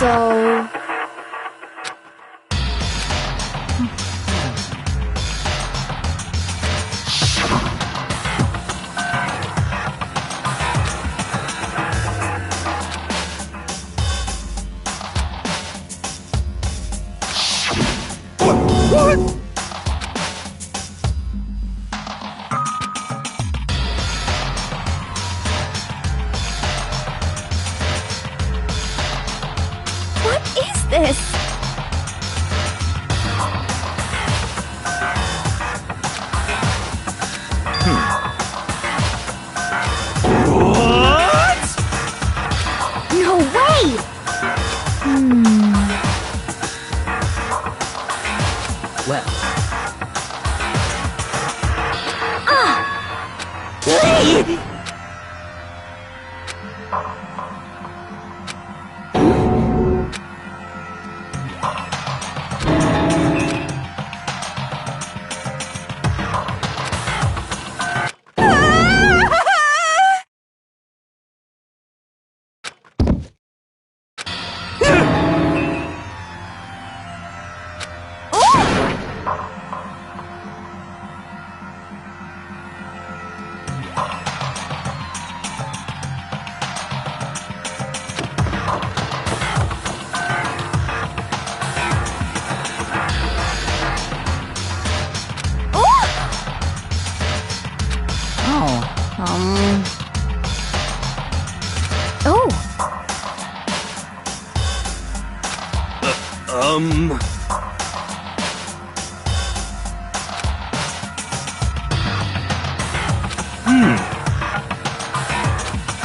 So... What? What is this? What? No way! Well.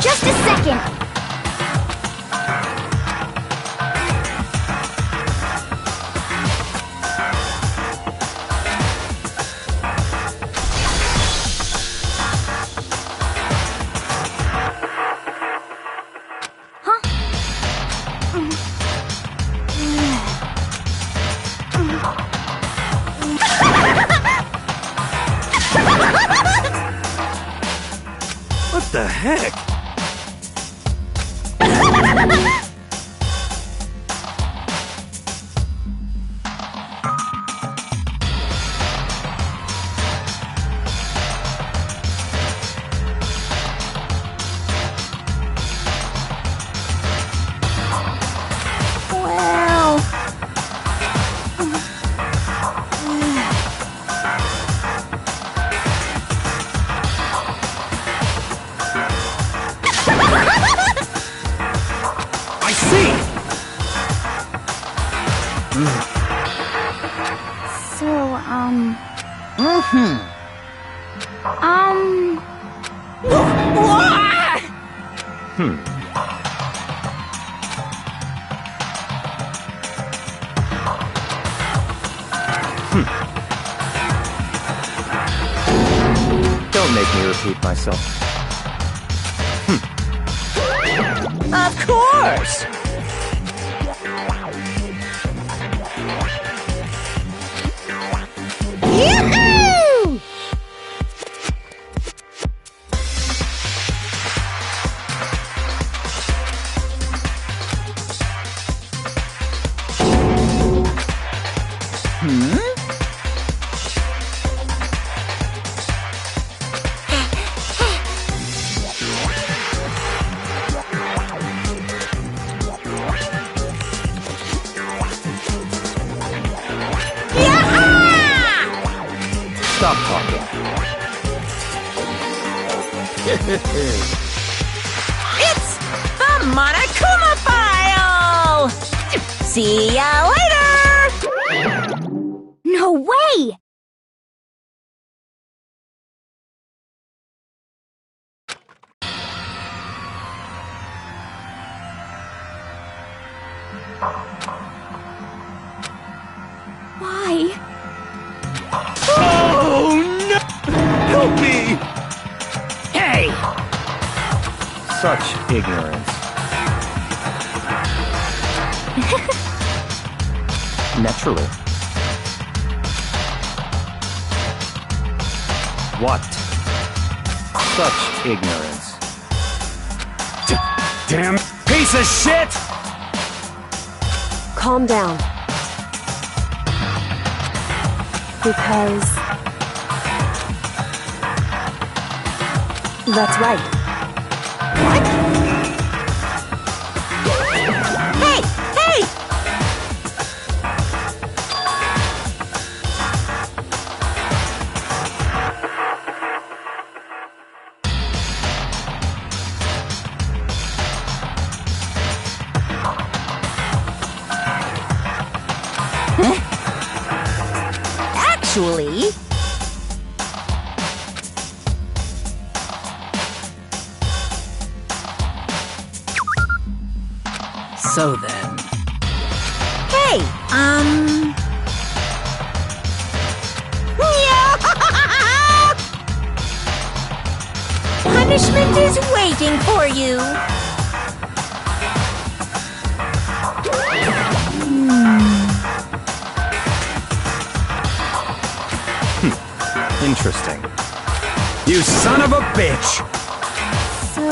Just a second. What the heck? Well... I see! So, Don't make me repeat myself. Of course! Yahoo! Stop talking. It's the Monokuma File! See ya later! No way! Why? Oh no! Help me! Hey! Such ignorance. Naturally. What? Such ignorance. Damn piece of shit! calm down. Because... that's right. What? Hey! Hey! Actually... So then... Hey, punishment is waiting for you. Interesting. You son of a bitch! So,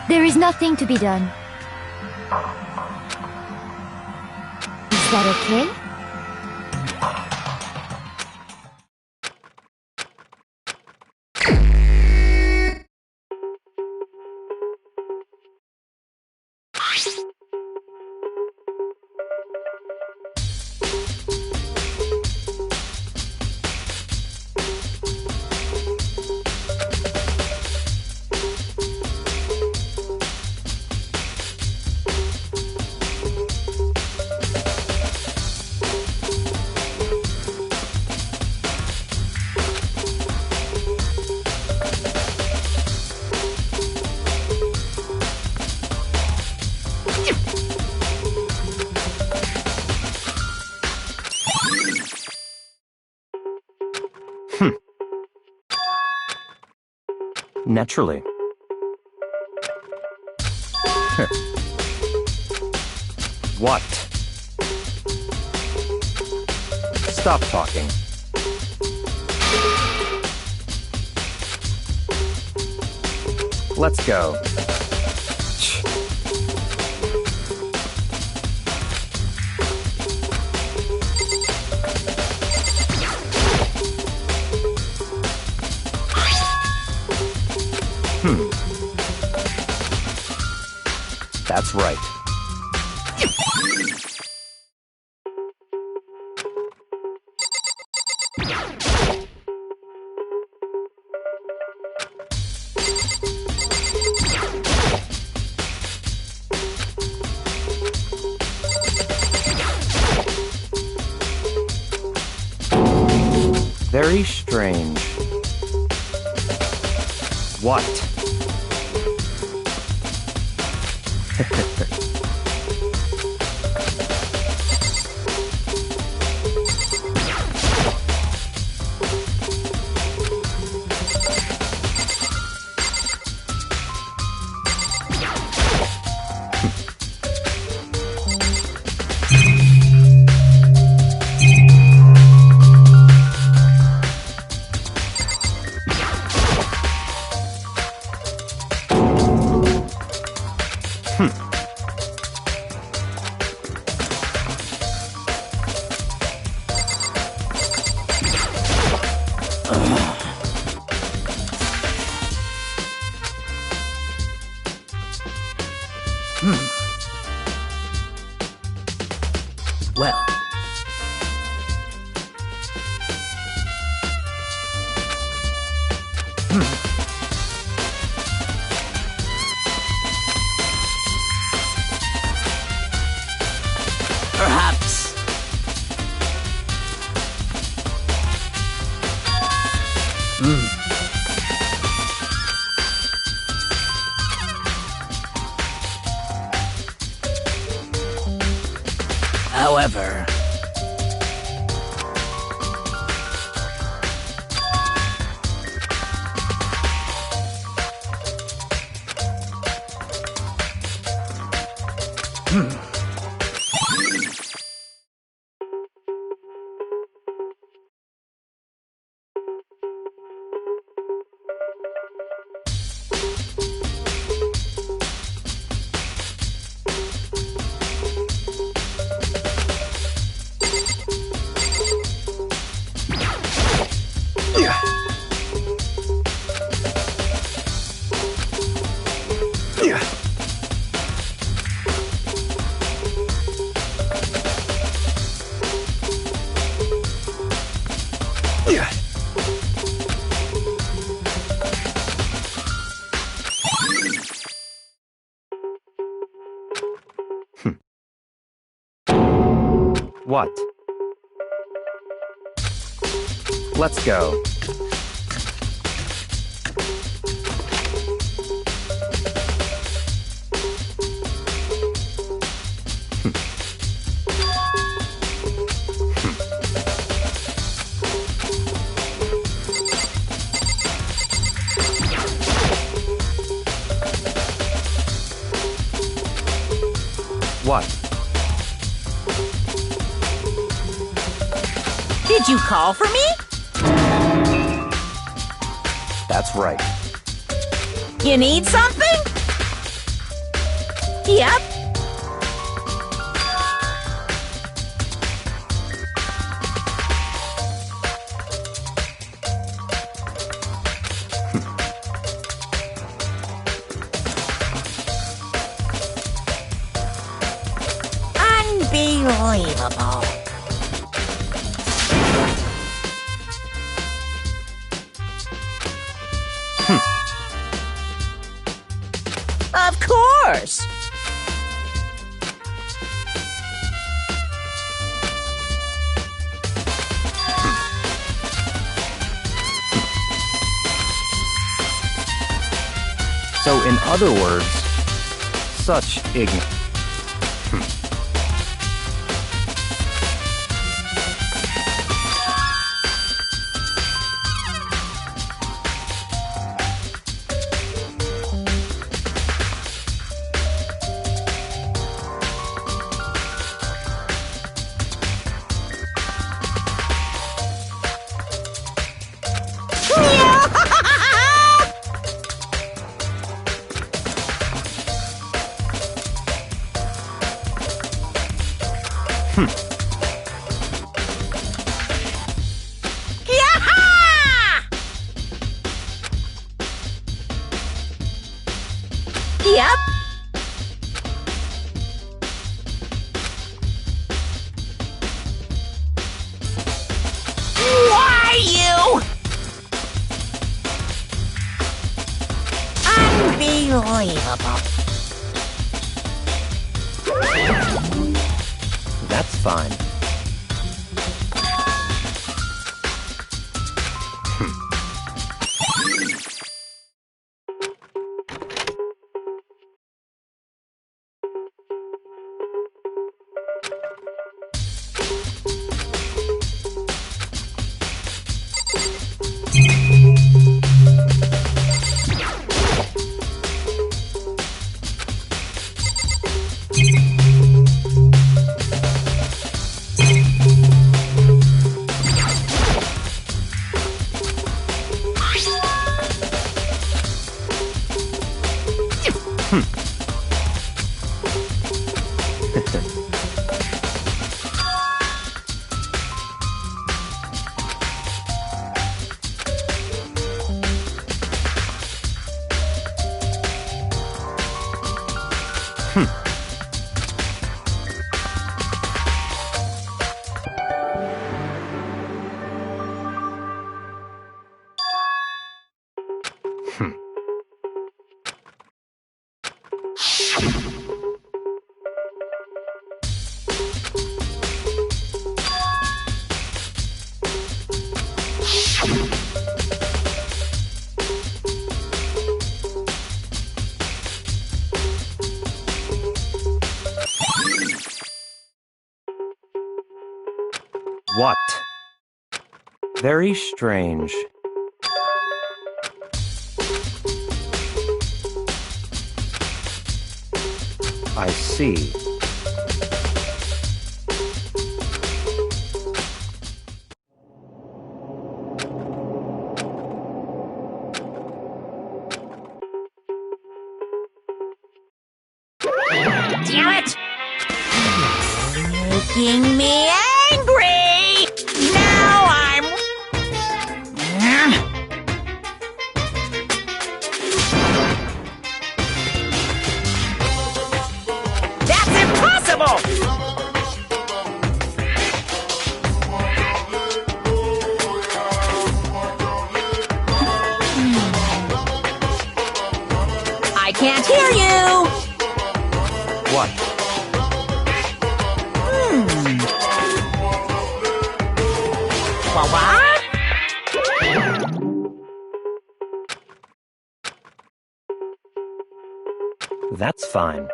there is nothing to be done. Is that okay? Naturally. What? Stop talking. Let's go. That's right. Very strange. What? Well. Perhaps. However... What? Let's go. What? Did you call for me? That's right. You need something? Yep. Unbelievable. Of course. So, in other words, such ignorance. Yep. Why you? Unbelievable. That's fine. What? Very strange. I see. Damn it! Making me angry! Now I'm... That's impossible! That's fine.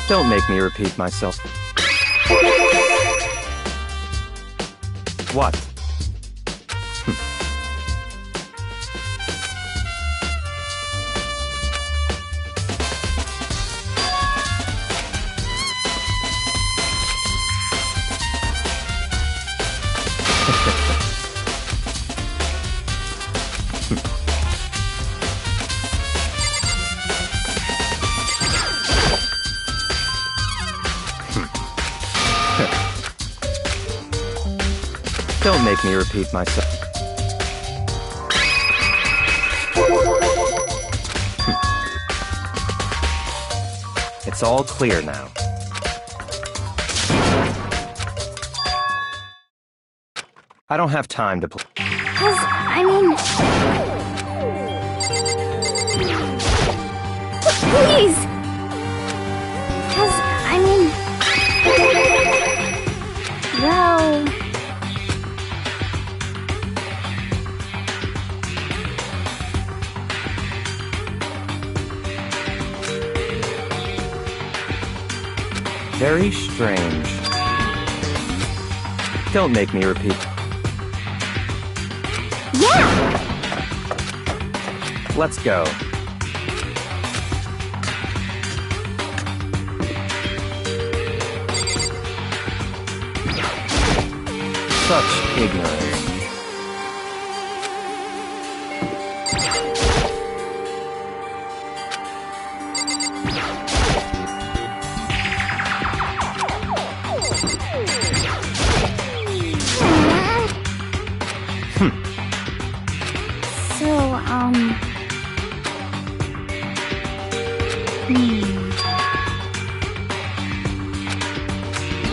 Don't make me repeat myself. What? Don't make me repeat myself. It's all clear now. I don't have time to play. 'Cause, I mean... Please! 'Cause, I mean... Well... Very strange. Don't make me repeat. Yeah! Let's go. Such ignorance.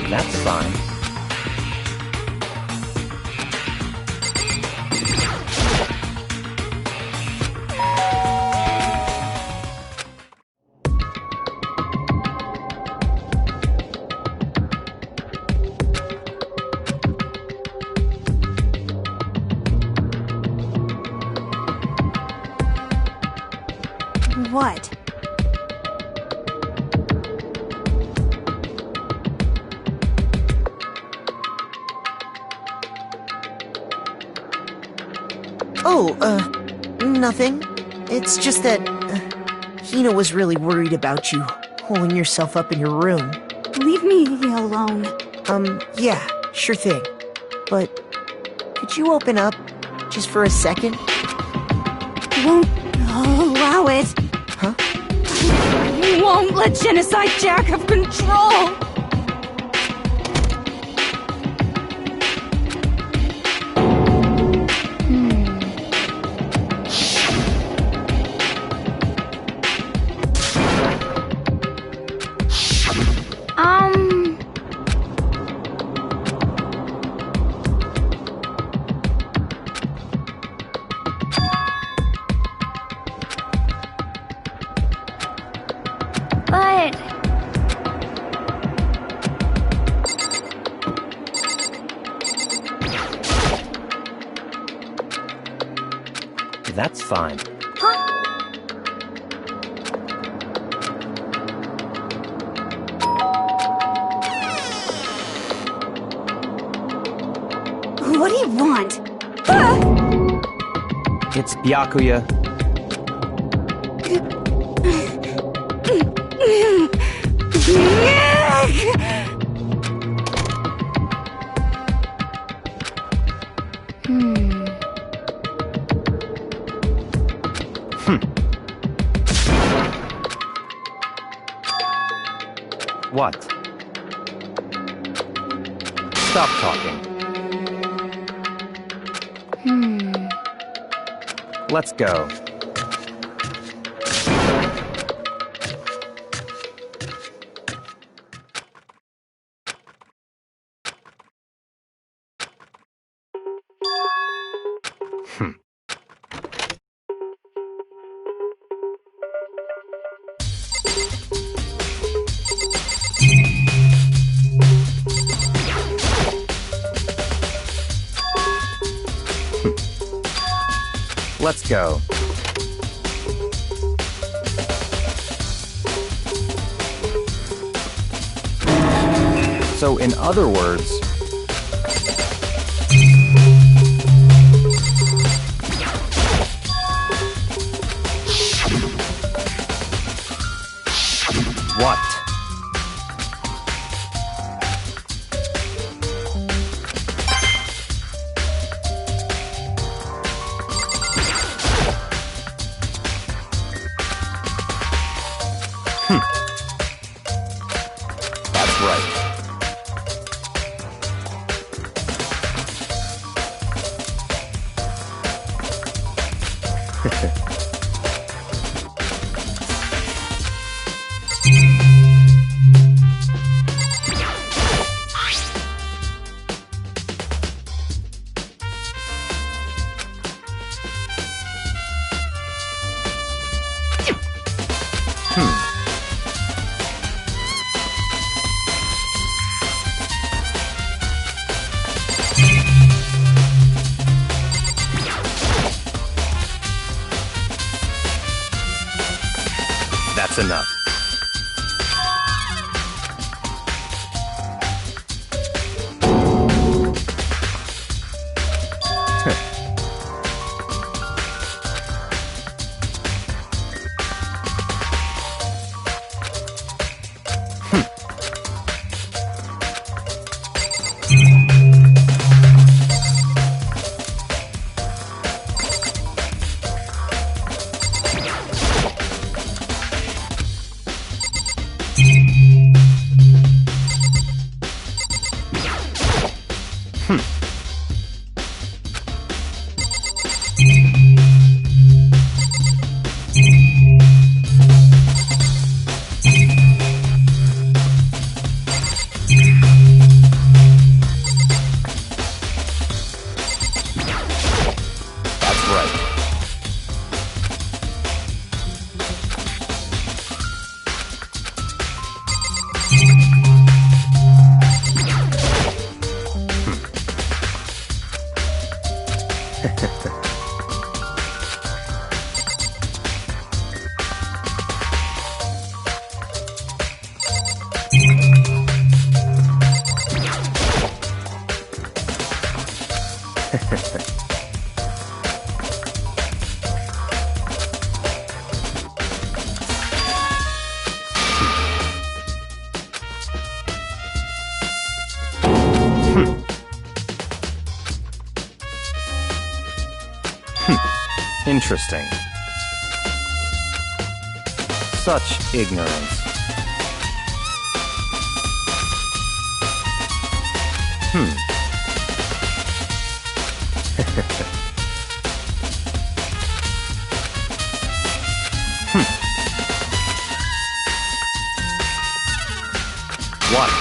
That's fine. What? Oh, nothing. It's just that, Hina was really worried about you, holding yourself up in your room. Leave me alone. Yeah, sure thing. But, could you open up, just for a second? Won't allow it. Huh? I won't let Genocide Jack have control. But... That's fine. Huh? What do you want? It's Byakuya. What? Stop talking. Let's go. Let's go. So, in other words, what? That's right. That's enough. That's right. Interesting. Such ignorance. What?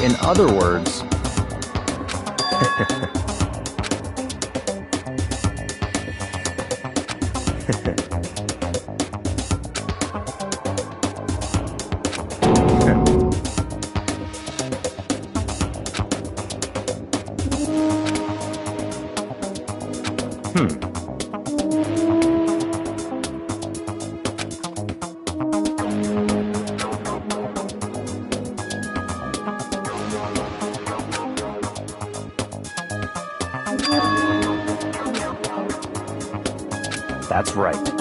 in other words... That's right.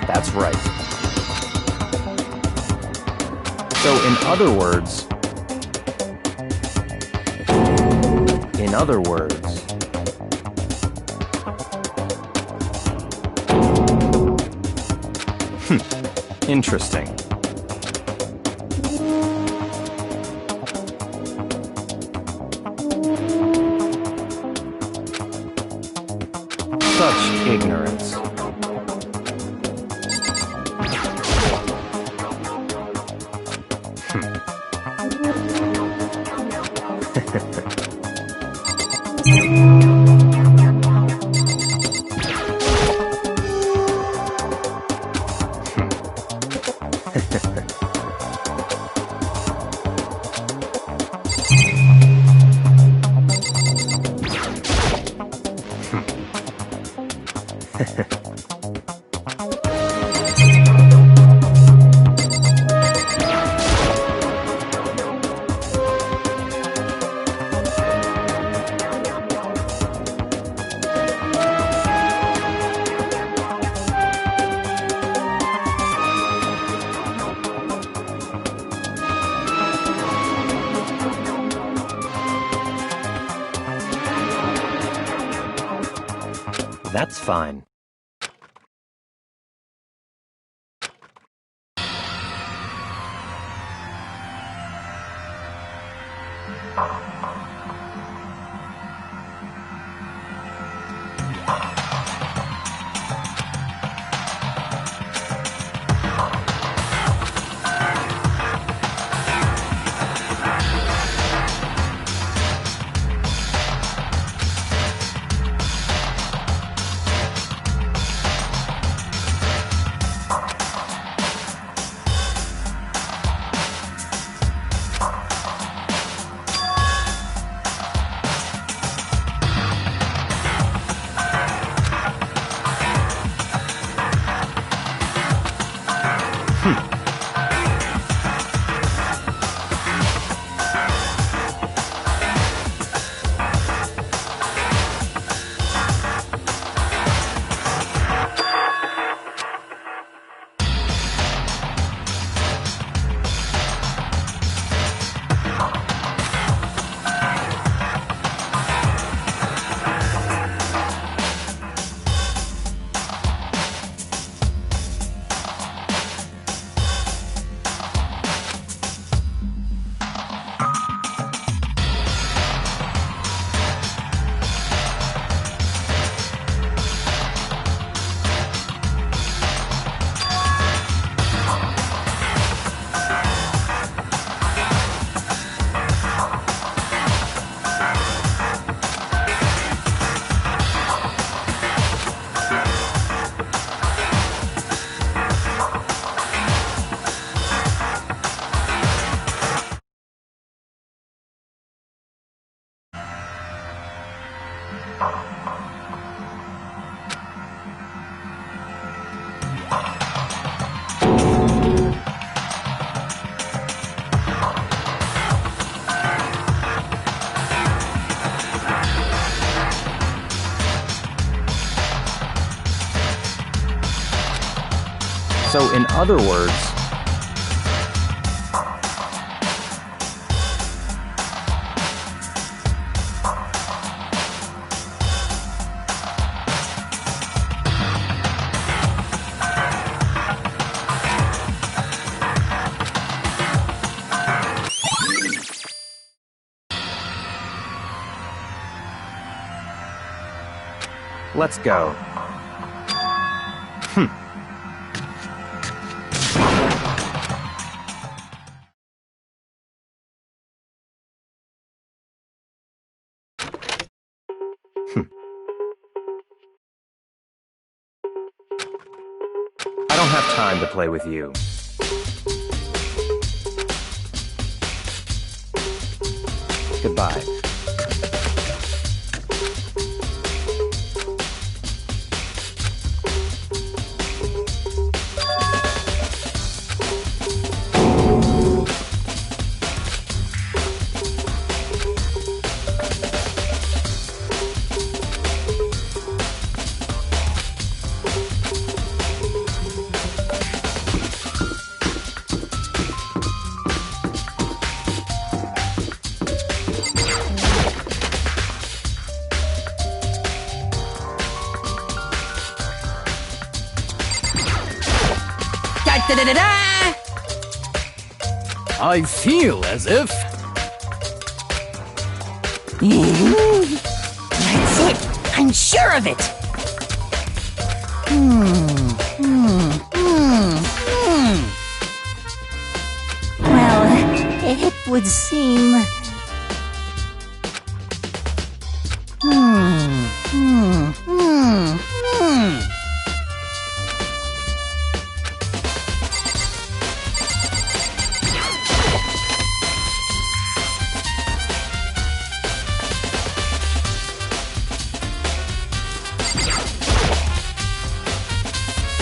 That's right. So, in other words... Interesting. Such ignorance. That's fine. So, in other words, let's go. I don't have time to play with you. Goodbye. Da-da-da-da! I feel as if... That's it! I'm sure of it! Well, it would seem...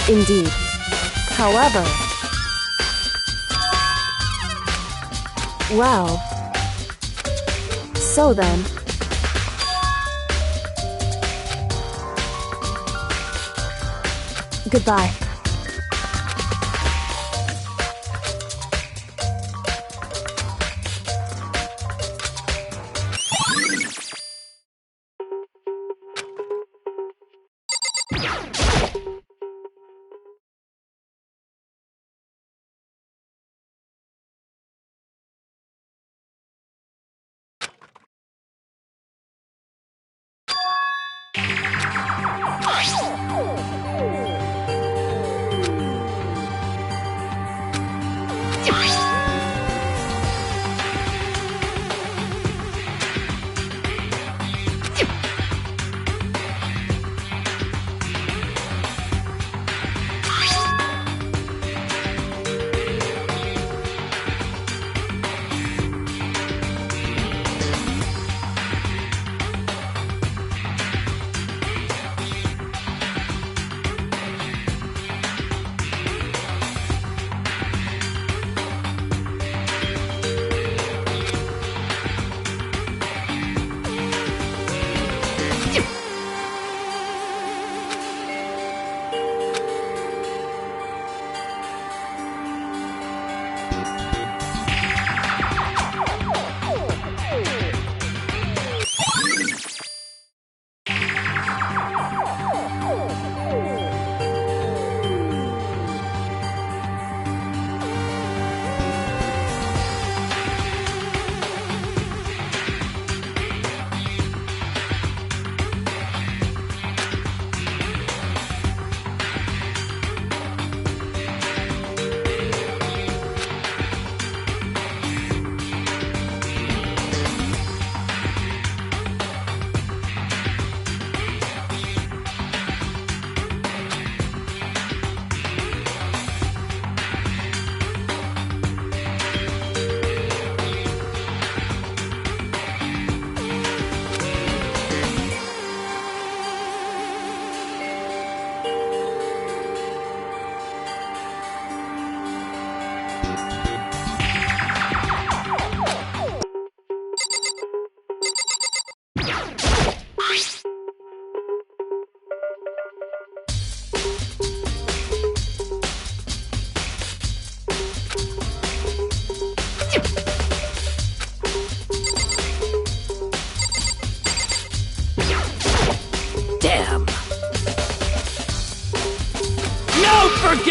Indeed. However... Well... So then... Goodbye.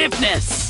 forgiveness!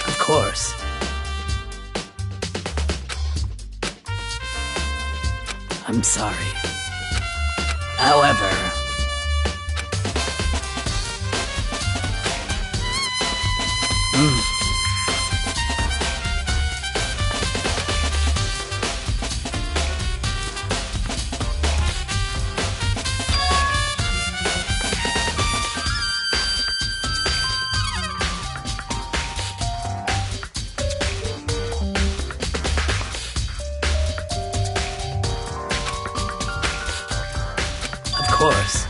Of course. I'm sorry. However... Of course.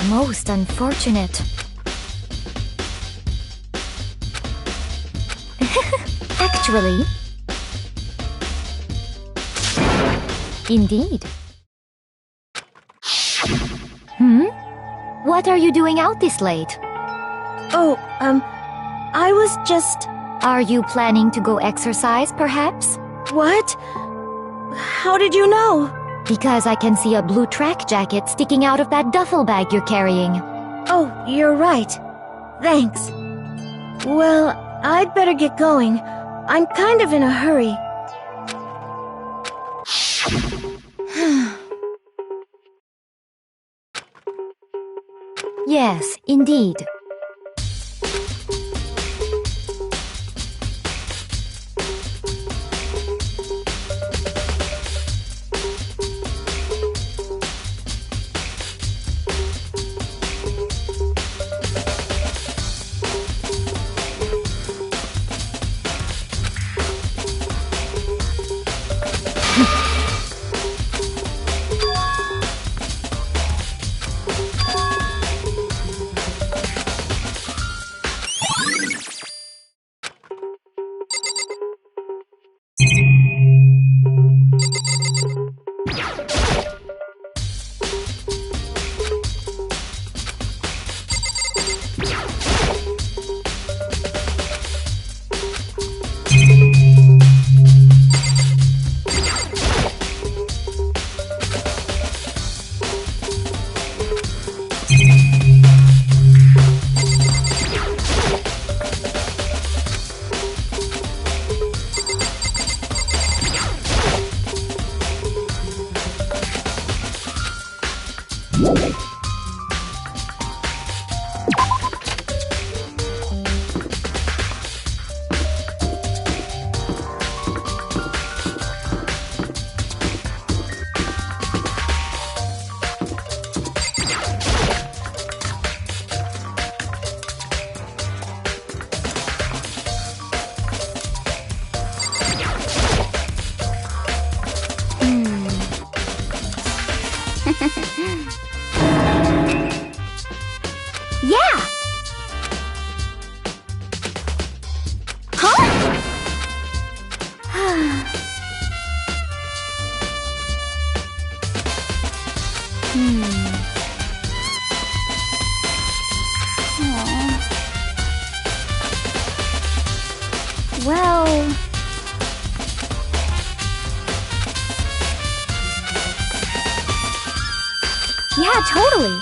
Most unfortunate. Actually. Indeed. What are you doing out this late? Oh, I was just... Are you planning to go exercise, perhaps? What? How did you know? Because I can see a blue track jacket sticking out of that duffel bag you're carrying. Oh, you're right. Thanks. Well, I'd better get going. I'm kind of in a hurry. Yes, indeed. Yeah! Huh? Well... Yeah, totally.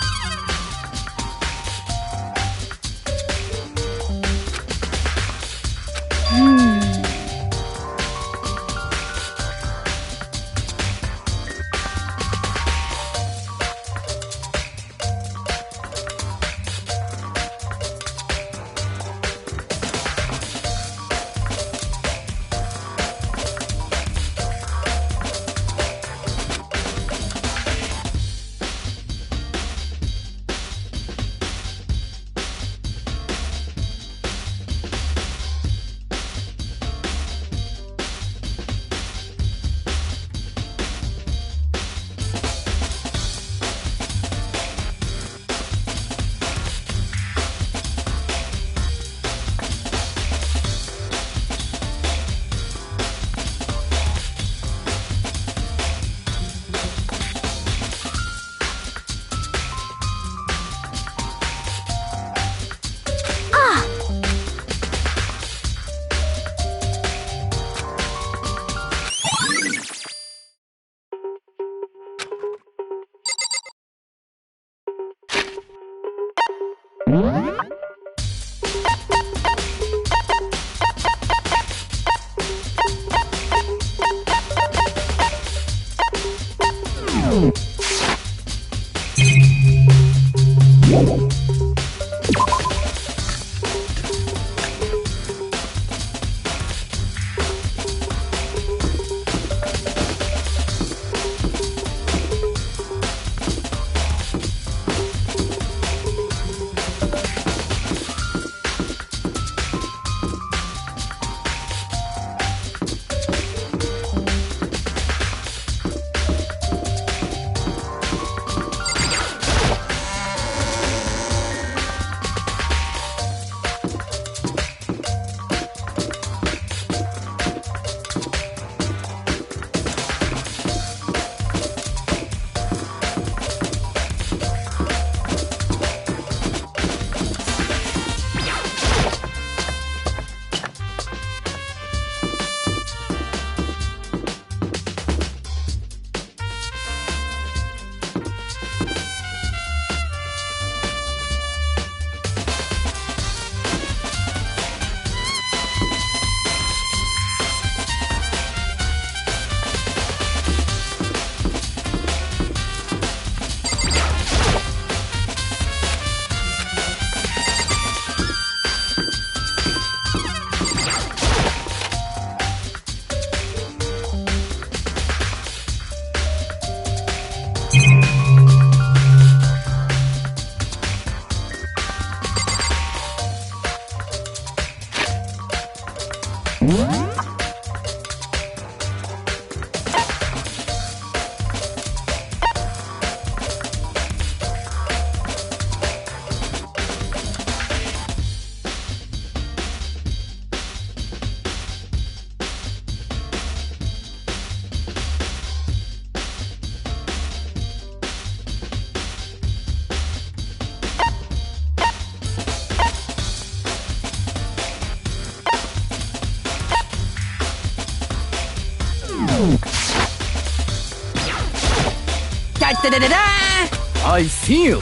Da-da-da-da-da! I see you.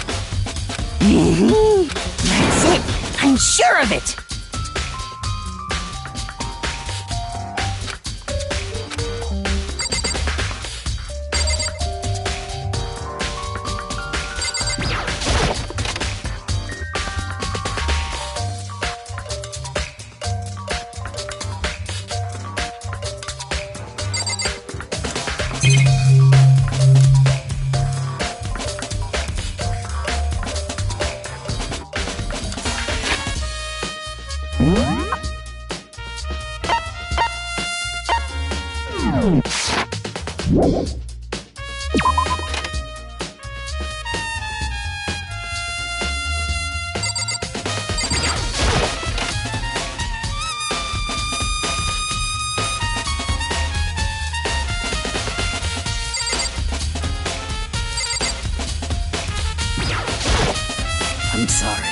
That's it! I'm sure of it! I'm sorry.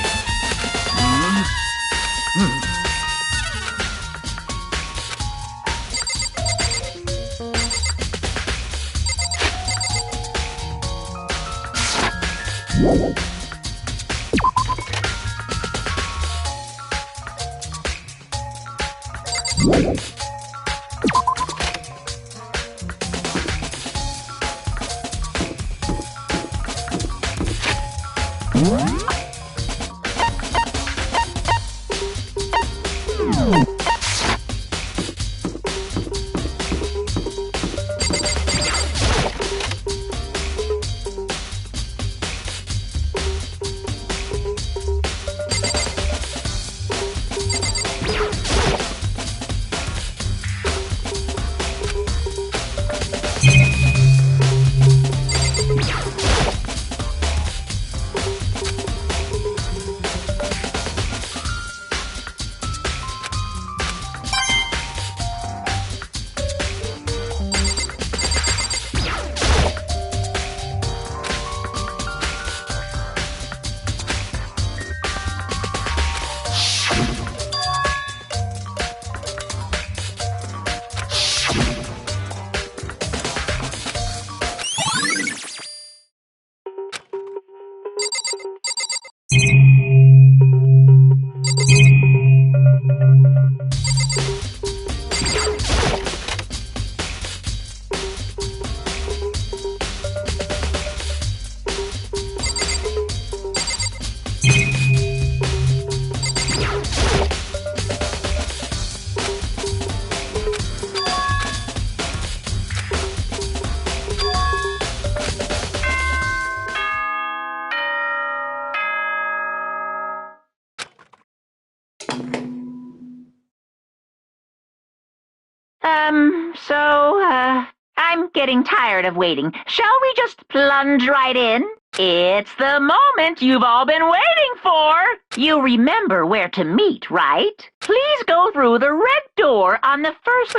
I'm getting tired of waiting. Shall we just plunge right in? It's the moment you've all been waiting for. You remember where to meet, right? Please go through the red door on the first...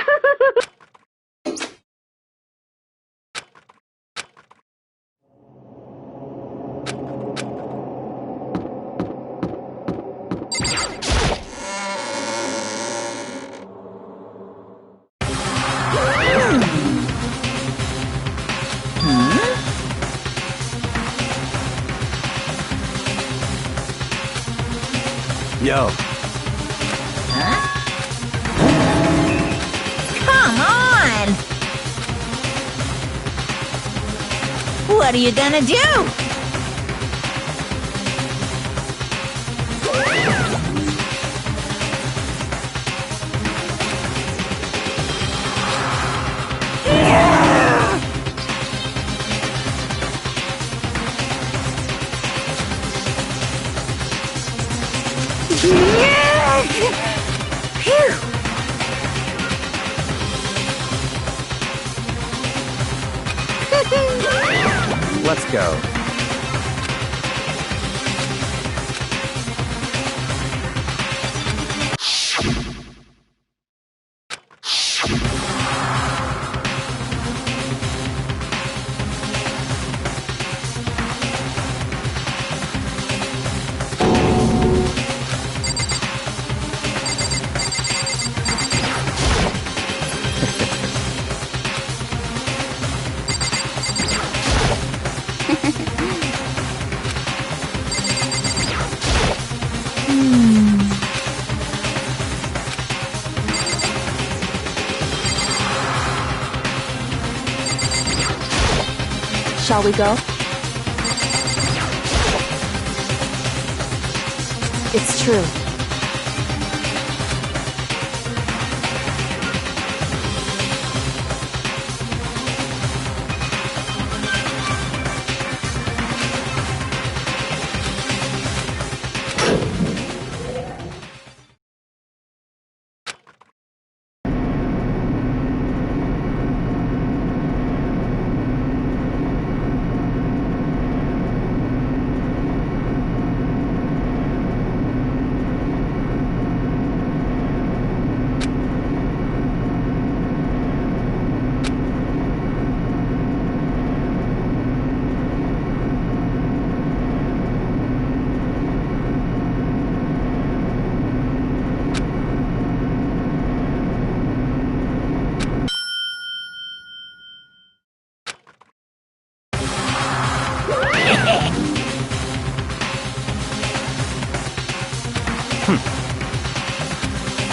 Yo. Huh? Come on! What are you gonna do? Let's go. Shall we go? It's true.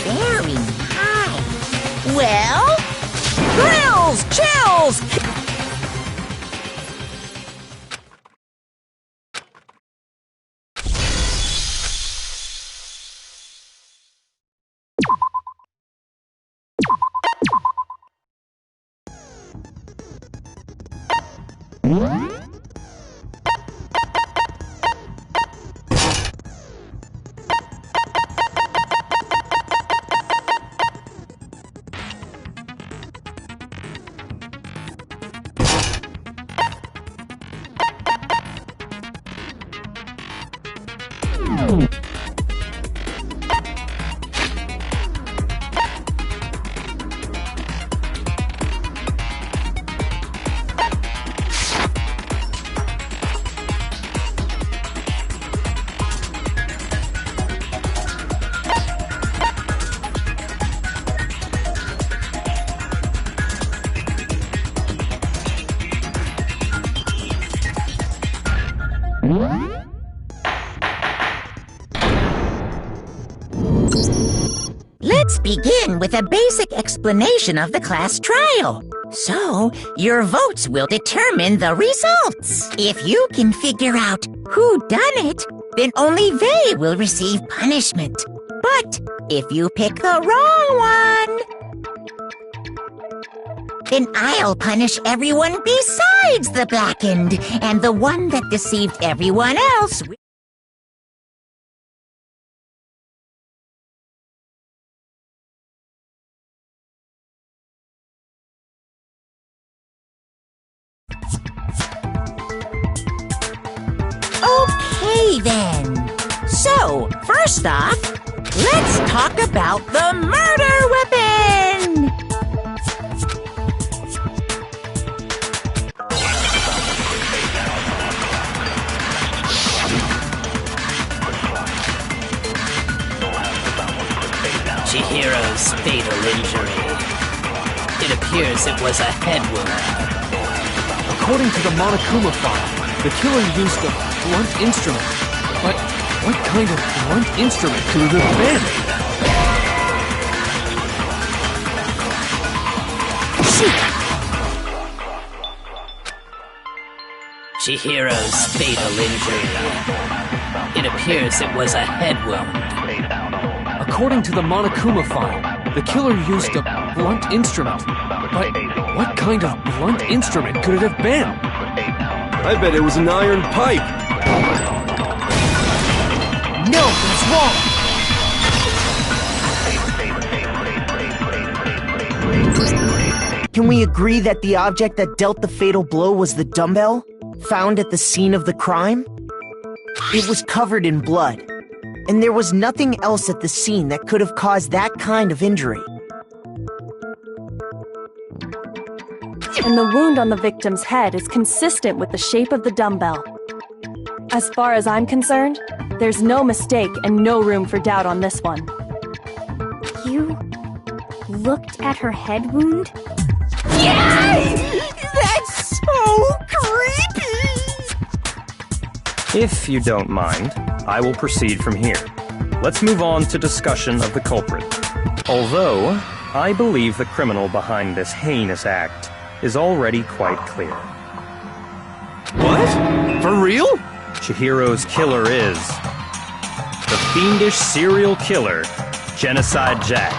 Very nice. Well, grills, chills. Let's begin with a basic explanation of the class trial. So, your votes will determine the results. If you can figure out who done it, then only they will receive punishment. But if you pick the wrong one, then I'll punish everyone besides the blackened, and the one that deceived everyone else. Okay then. So, first off, let's talk about the murder weapon! Chihiro's fatal injury. It appears it was a head wound. According to the Monokuma file, the killer used a blunt instrument. But what kind of blunt instrument could it have been? Chihiro's fatal injury. It appears it was a head wound. According to the Monokuma file, the killer used a blunt instrument. But what kind of blunt instrument could it have been? I bet it was an iron pipe. No, that's wrong. Can we agree that the object that dealt the fatal blow was the dumbbell, found at the scene of the crime? It was covered in blood, and there was nothing else at the scene that could have caused that kind of injury. And the wound on the victim's head is consistent with the shape of the dumbbell. As far as I'm concerned, there's no mistake and no room for doubt on this one. You looked at her head wound? Yay! That's so creepy! If you don't mind, I will proceed from here. Let's move on to discussion of the culprit. Although, I believe the criminal behind this heinous act is already quite clear. What? For real? Chihiro's killer is the fiendish serial killer, Genocide Jack.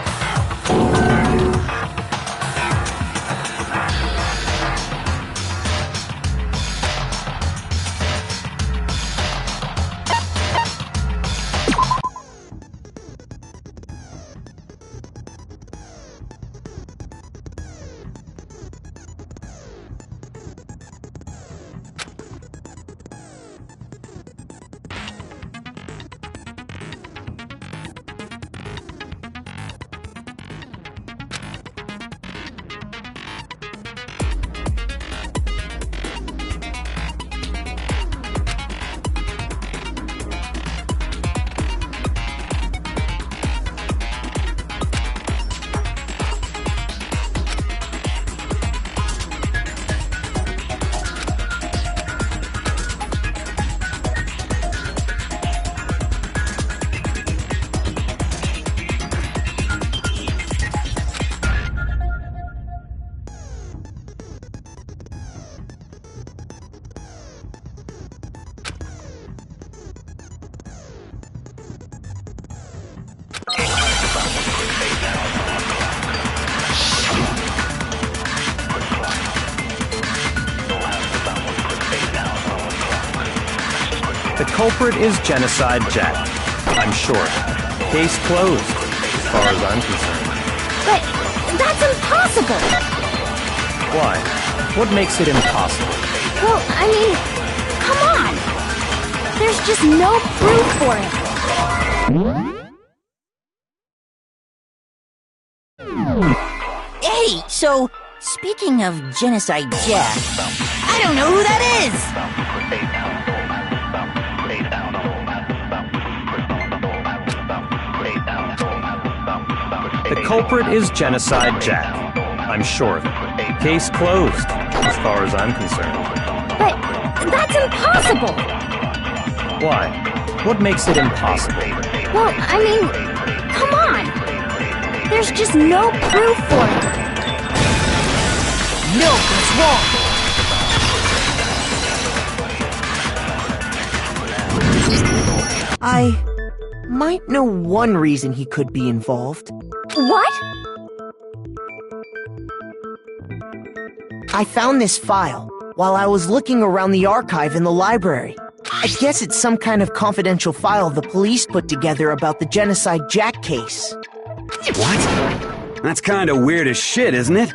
The culprit is Genocide Jack. I'm sure. Case closed, as far as I'm concerned. But that's impossible! Why? What makes it impossible? Well, I mean, come on! There's just no proof for it. Hey, so, speaking of Genocide Jack, I don't know who that is! The culprit is Genocide Jack. I'm sure of it. Case closed, as far as I'm concerned. But that's impossible! Why? What makes it impossible? Well, I mean, come on! There's just no proof for it. No, that's wrong! I might know one reason he could be involved. What? I found this file while I was looking around the archive in the library. I guess it's some kind of confidential file the police put together about the Genocide Jack case. What? That's kind of weird as shit, isn't it?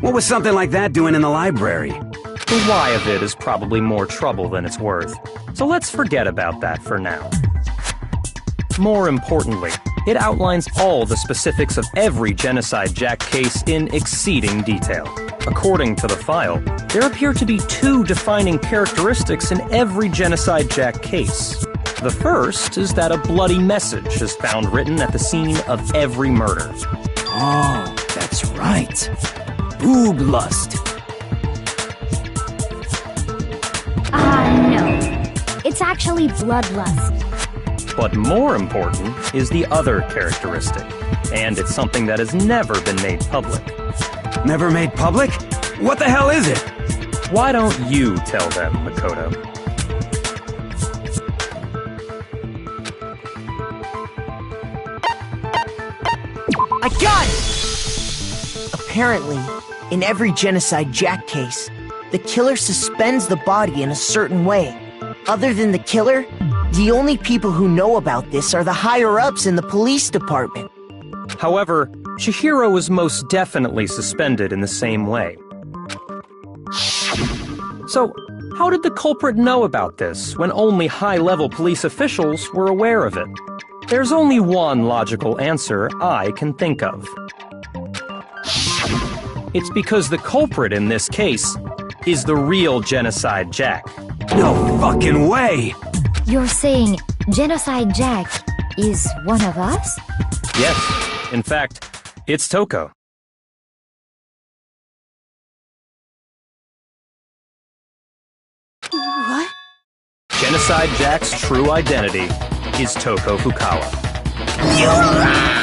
What was something like that doing in the library? The why of it is probably more trouble than it's worth, so let's forget about that for now. More importantly, it outlines all the specifics of every Genocide Jack case in exceeding detail. According to the file, there appear to be two defining characteristics in every Genocide Jack case. The first is that a bloody message is found written at the scene of every murder. Oh, that's right. Boob lust. No. It's actually bloodlust. But more important is the other characteristic, and it's something that has never been made public. Never made public? What the hell is it? Why don't you tell them, Makoto? I got it! Apparently, in every Genocide Jack case, the killer suspends the body in a certain way. Other than the killer, the only people who know about this are the higher-ups in the police department. However, Chihiro was most definitely suspended in the same way. So, how did the culprit know about this when only high-level police officials were aware of it? There's only one logical answer I can think of. It's because the culprit in this case is the real Genocide Jack. No fucking way! You're saying Genocide Jack is one of us? Yes, in fact, it's Toko. What? Genocide Jack's true identity is Toko Fukawa. You lie!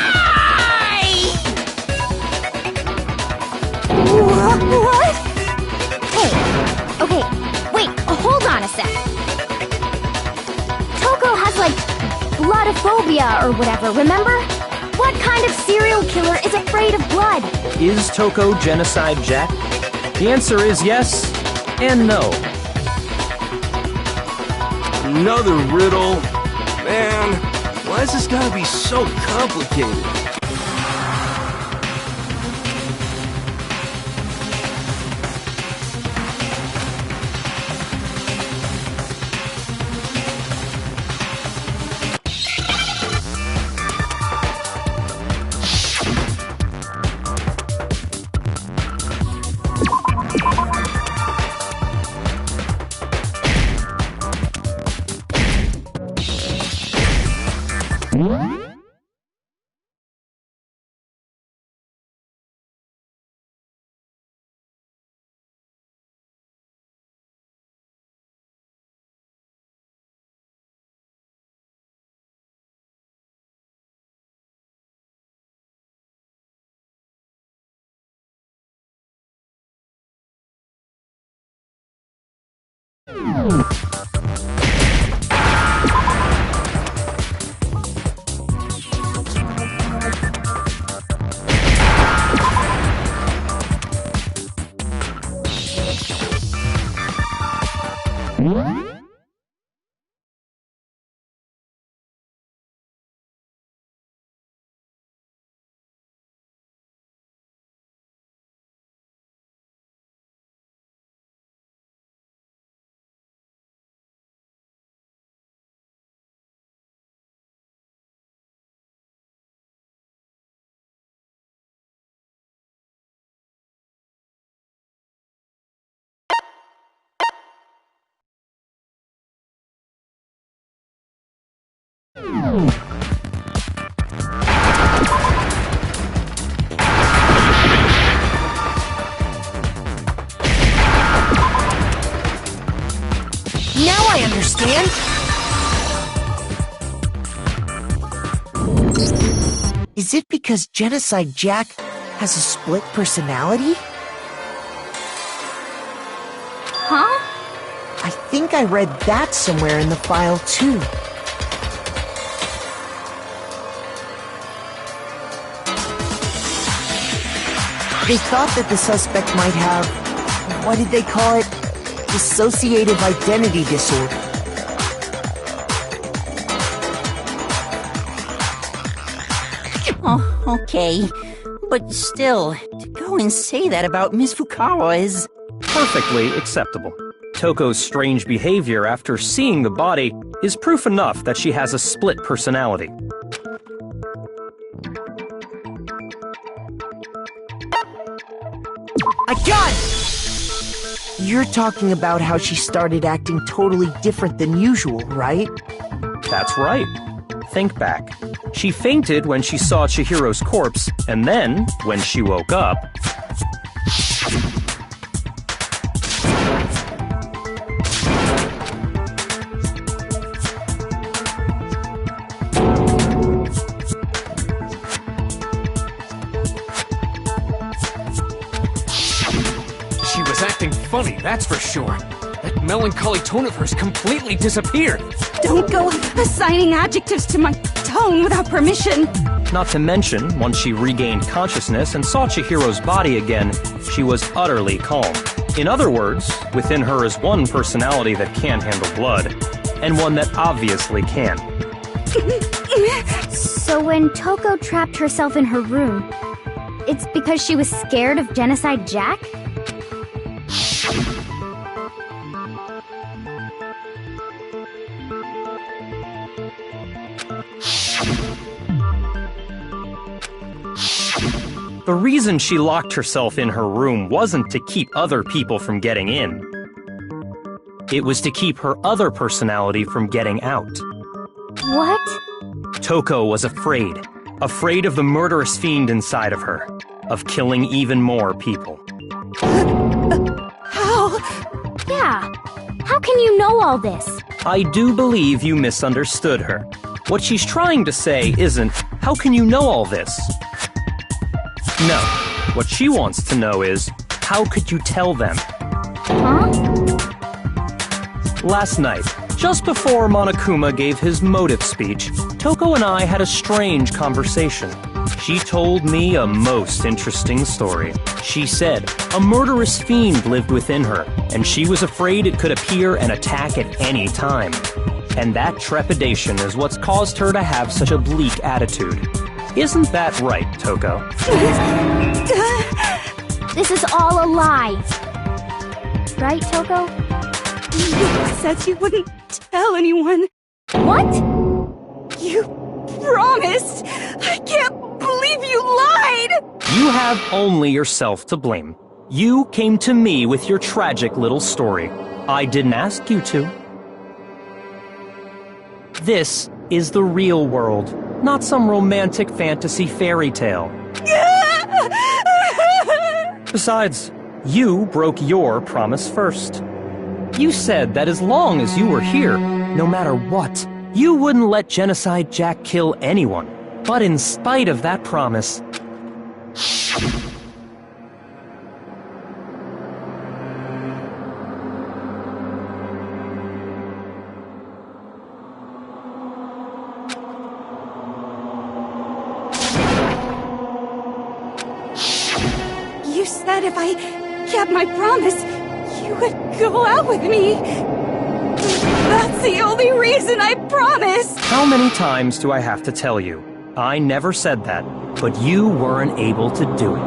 What? Hey, okay, wait, hold on a sec. Toko has, like, bloodophobia or whatever, remember? What kind of serial killer is afraid of blood? Is Toko Genocide Jack? The answer is yes and no. Another riddle. Man, why is this gotta be so complicated? Now I understand! Is it because Genocide Jack has a split personality? Huh? I think I read that somewhere in the file, too. They thought that the suspect might have, what did they call it? Dissociative identity disorder. Oh, okay. But still, to go and say that about Miss Fukawa is... Perfectly acceptable. Toko's strange behavior after seeing the body is proof enough that she has a split personality. I got it! You're talking about how she started acting totally different than usual, right? That's right. Think back. She fainted when she saw Chihiro's corpse, and then, when she woke up... She was acting funny, that's for sure. That melancholy tone of hers completely disappeared. Don't go assigning adjectives to my tone without permission. Not to mention, once she regained consciousness and saw Chihiro's body again, she was utterly calm. In other words, within her is one personality that can't handle blood, and one that obviously can. So when Toko trapped herself in her room, it's because she was scared of Genocide Jack? The reason she locked herself in her room wasn't to keep other people from getting in. It was to keep her other personality from getting out. What? Toko was afraid. Afraid of the murderous fiend inside of her. Of killing even more people. How? Yeah. How can you know all this? I do believe you misunderstood her. What she's trying to say isn't, how can you know all this? No. What she wants to know is, how could you tell them? Huh? Last night, just before Monokuma gave his motive speech, Toko and I had a strange conversation. She told me a most interesting story. She said a murderous fiend lived within her, and she was afraid it could appear and attack at any time. And that trepidation is what's caused her to have such a bleak attitude. Isn't that right, Toko? This is all a lie. Right, Toko? You said you wouldn't tell anyone. What? You promised! I can't believe you lied! You have only yourself to blame. You came to me with your tragic little story. I didn't ask you to. This is the real world, not some romantic fantasy fairy tale. Besides, you broke your promise first. You said that as long as you were here, no matter what, you wouldn't let Genocide Jack kill anyone. But in spite of that promise... You said if I kept my promise, you would go out with me. That's the only reason I promised. How many times do I have to tell you? I never said that, but you weren't able to do it.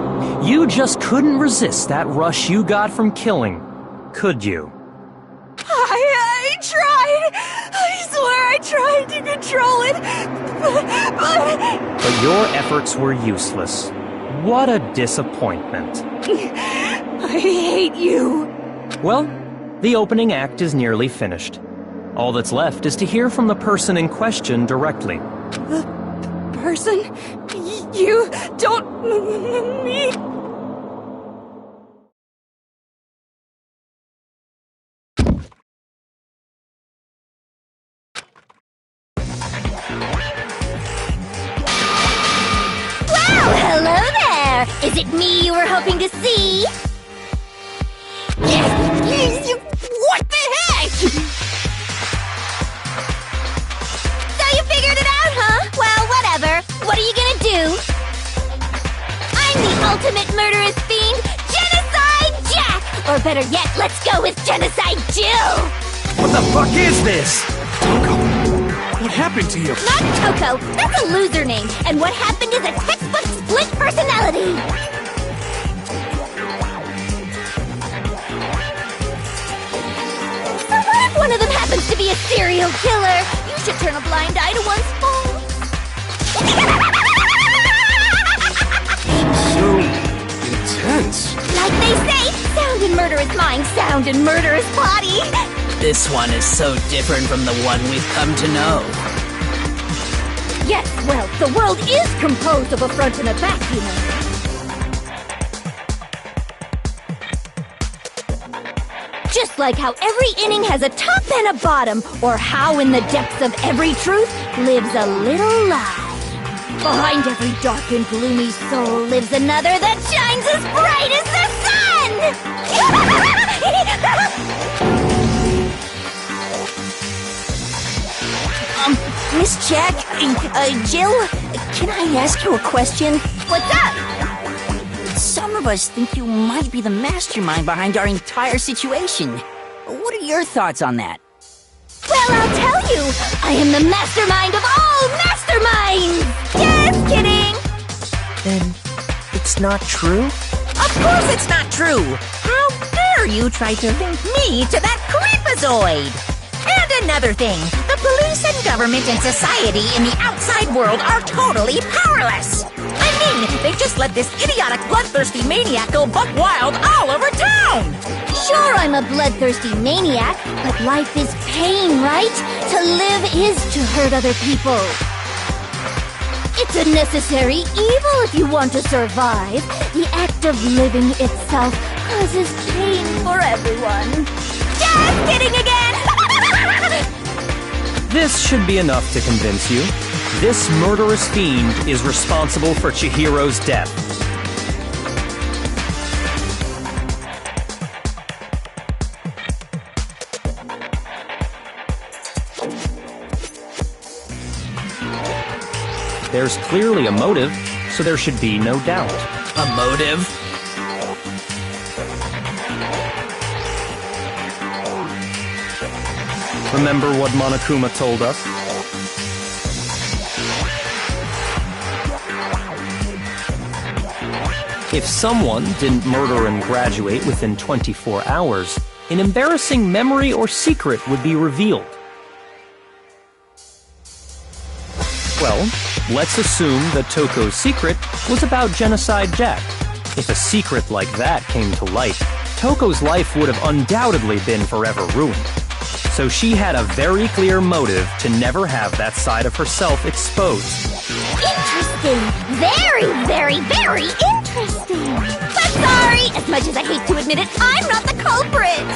You just couldn't resist that rush you got from killing, could you? I tried. I swear I tried to control it, But your efforts were useless. What a disappointment. I hate you. Well, the opening act is nearly finished. All that's left is to hear from the person in question directly. The person? You don't mean... Well, hello there! Is it me you were hoping to see? What the heck? So you figured it out, huh? Well, whatever. What are you gonna do? I'm the ultimate murderous fiend, Genocide Jack! Or better yet, let's go with Genocide Jill! What the fuck is this? Toko, what happened to you? Not Toko, that's a loser name. And what happened is a textbook split personality. So what if one of them happens to be a serial killer? You should turn a blind eye to one's faults. So intense. Like they say, sound in murderous mind, sound in murderous body. This one is so different from the one we've come to know. Yes, well, the world is composed of a front and a back, you know. Just like how every inning has a top and a bottom, or how in the depths of every truth lives a little lie. Behind every dark and gloomy soul lives another that shines as bright as the sun! Miss Jack, Jill, can I ask you a question? What's up? Some of us think you might be the mastermind behind our entire situation. What are your thoughts on that? Well, I'll tell you, I am the mastermind of all masterminds! Just kidding! Then it's not true? Of course it's not true! How dare you try to link me to that creepazoid? And another thing, the police and government and society in the outside world are totally powerless! I mean, they just let this idiotic bloodthirsty maniac go buck wild all over town! Sure, I'm a bloodthirsty maniac, but life is pain, right? To live is to hurt other people. It's a necessary evil if you want to survive. The act of living itself causes pain for everyone. Just kidding again! This should be enough to convince you. This murderous fiend is responsible for Chihiro's death. There's clearly a motive, so there should be no doubt. A motive? Remember what Monokuma told us? If someone didn't murder and graduate within 24 hours, an embarrassing memory or secret would be revealed. Well, let's assume that Toko's secret was about Genocide Jack. If a secret like that came to light, Toko's life would have undoubtedly been forever ruined. So she had a very clear motive to never have that side of herself exposed. Interesting. Very, very, very interesting. But sorry, as much as I hate to admit it, I'm not the culprit.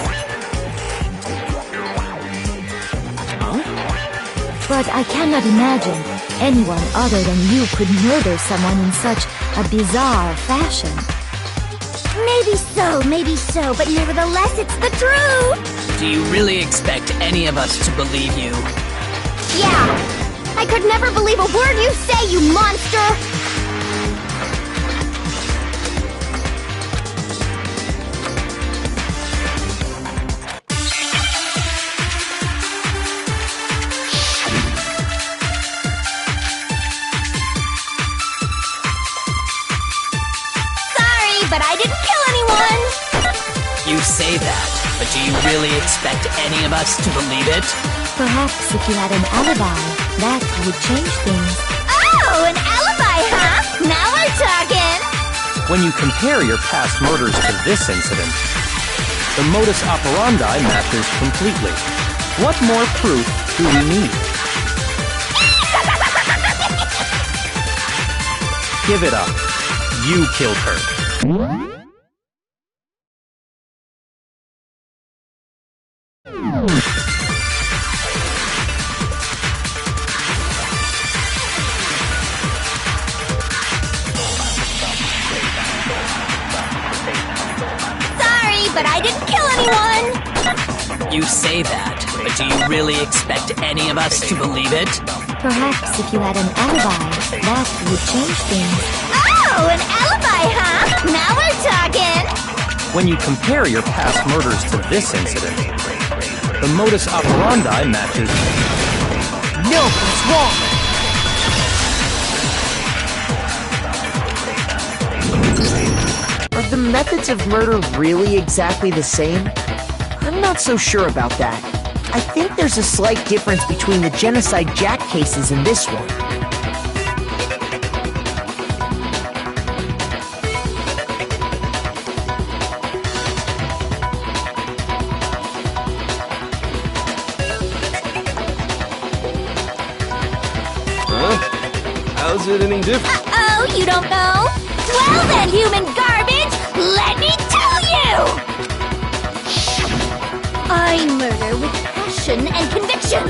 But I cannot imagine anyone other than you could murder someone in such a bizarre fashion. Maybe so, but nevertheless, it's the truth. Do you really expect any of us to believe you? Yeah. I could never believe a word you say, you monster. But I didn't kill anyone! You say that, but do you really expect any of us to believe it? Perhaps if you had an alibi, that would change things. Oh, an alibi, huh? Now we're talking! When you compare your past murders to this incident, the modus operandi matches completely. What more proof do we need? Give it up. You killed her. Sorry, but I didn't kill anyone! You say that, but do you really expect any of us to believe it? Perhaps if you had an alibi, that would change things. Oh, an alibi, huh? Now we're talking! When you compare your past murders to this incident, the modus operandi matches. No, it's wrong! Are the methods of murder really exactly the same? I'm not so sure about that. I think there's a slight difference between the Genocide Jack cases and this one. How's it any different? Uh-oh, you don't know? Well then, human garbage, let me tell you! I murder with passion and conviction.